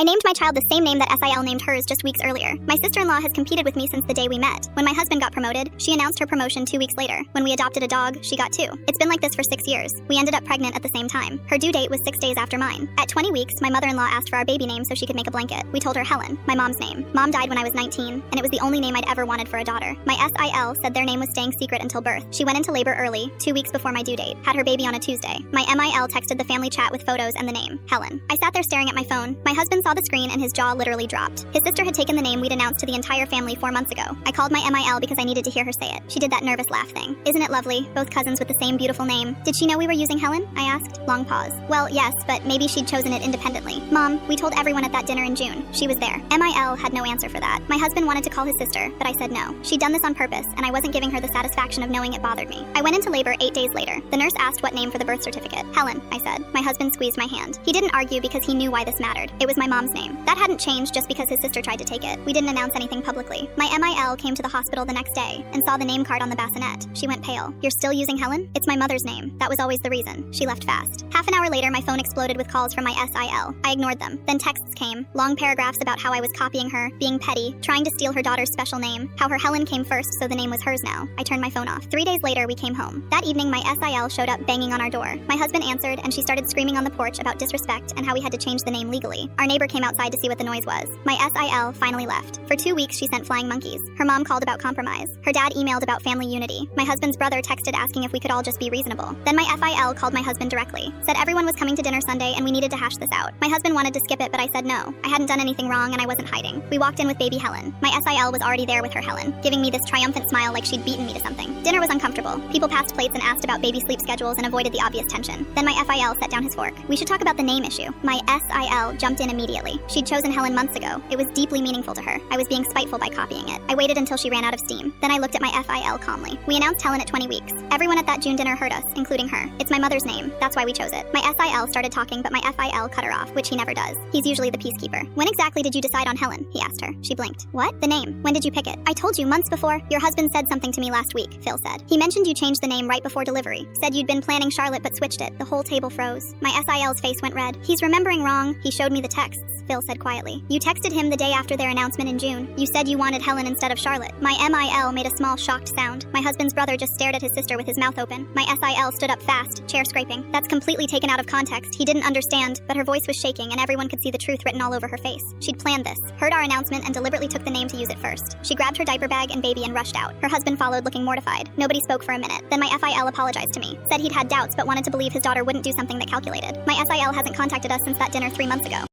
I named my child the same name that SIL named hers just weeks earlier. My sister-in-law has competed with me since the day we met. When my husband got promoted, she announced her promotion 2 weeks later. When we adopted a dog, she got 2. It's been like this for 6 years. We ended up pregnant at the same time. Her due date was 6 days after mine. At 20 weeks, my mother-in-law asked for our baby name so she could make a blanket. We told her Helen, my mom's name. Mom died when I was 19, and it was the only name I'd ever wanted for a daughter. My SIL said their name was staying secret until birth. She went into labor early, 2 weeks before my due date, had her baby on a Tuesday. My MIL texted the family chat with photos and the name, Helen. I sat there staring at my phone. My husband saw the screen and his jaw literally dropped. His sister had taken the name we'd announced to the entire family 4 months ago. I called my MIL because I needed to hear her say it. She did that nervous laugh thing. Isn't it lovely? Both cousins with the same beautiful name. Did she know we were using Helen? I asked. Long pause. Well, yes, but maybe she'd chosen it independently. Mom, we told everyone at that dinner in June. She was there. MIL had no answer for that. My husband wanted to call his sister, but I said no. She'd done this on purpose, and I wasn't giving her the satisfaction of knowing it bothered me. I went into labor 8 days later. The nurse asked what name for the birth certificate. Helen, I said. My husband squeezed my hand. He didn't argue because he knew why this mattered. It was my mom's name. That hadn't changed just because his sister tried to take it. We didn't announce anything publicly. My MIL came to the hospital the next day and saw the name card on the bassinet. She went pale. You're still using Helen? It's my mother's name. That was always the reason. She left fast. Half an hour later, my phone exploded with calls from my SIL. I ignored them. Then texts came. Long paragraphs about how I was copying her, being petty, trying to steal her daughter's special name, how her Helen came first so the name was hers now. I turned my phone off. 3 days later, we came home. That evening, my SIL showed up banging on our door. My husband answered, and she started screaming on the porch about disrespect and how we had to change the name legally. Our neighbor came outside to see what the noise was. My SIL finally left. For 2 weeks, she sent flying monkeys. Her mom called about compromise. Her dad emailed about family unity. My husband's brother texted asking if we could all just be reasonable. Then my FIL called my husband directly. Said everyone was coming to dinner Sunday and we needed to hash this out. My husband wanted to skip it, but I said no. I hadn't done anything wrong and I wasn't hiding. We walked in with baby Helen. My SIL was already there with her Helen, giving me this triumphant smile like she'd beaten me to something. Dinner was uncomfortable. People passed plates and asked about baby sleep schedules and avoided the obvious tension. Then my FIL set down his fork. We should talk about the name issue. My SIL jumped in immediately. She'd chosen Helen months ago. It was deeply meaningful to her. I was being spiteful by copying it. I waited until she ran out of steam. Then I looked at my FIL calmly. We announced Helen at 20 weeks. Everyone at that June dinner heard us, including her. It's my mother's name. That's why we chose it. My SIL started talking, but my FIL cut her off, which he never does. He's usually the peacekeeper. When exactly did you decide on Helen? He asked her. She blinked. What? The name. When did you pick it? I told you months before. Your husband said something to me last week, Phil said. He mentioned you changed the name right before delivery. Said you'd been planning Charlotte but switched it. The whole table froze. My SIL's face went red. He's remembering wrong. He showed me the texts, Phil said quietly. You texted him the day after their announcement in June. You said you wanted Helen instead of Charlotte. My MIL made a small shocked sound. My husband's brother just stared at his sister with his mouth open. My SIL stood up fast, chair scraping. That's completely taken out of context. He didn't understand, but her voice was shaking and everyone could see the truth written all over her face. She'd planned this, heard our announcement, and deliberately took the name to use it first. She grabbed her diaper bag and baby and rushed out. Her husband followed, looking mortified. Nobody spoke for a minute. Then my FIL apologized to me. Said he'd had doubts but wanted to believe his daughter wouldn't do something that calculated. My SIL hasn't contacted us since that dinner 3 months ago.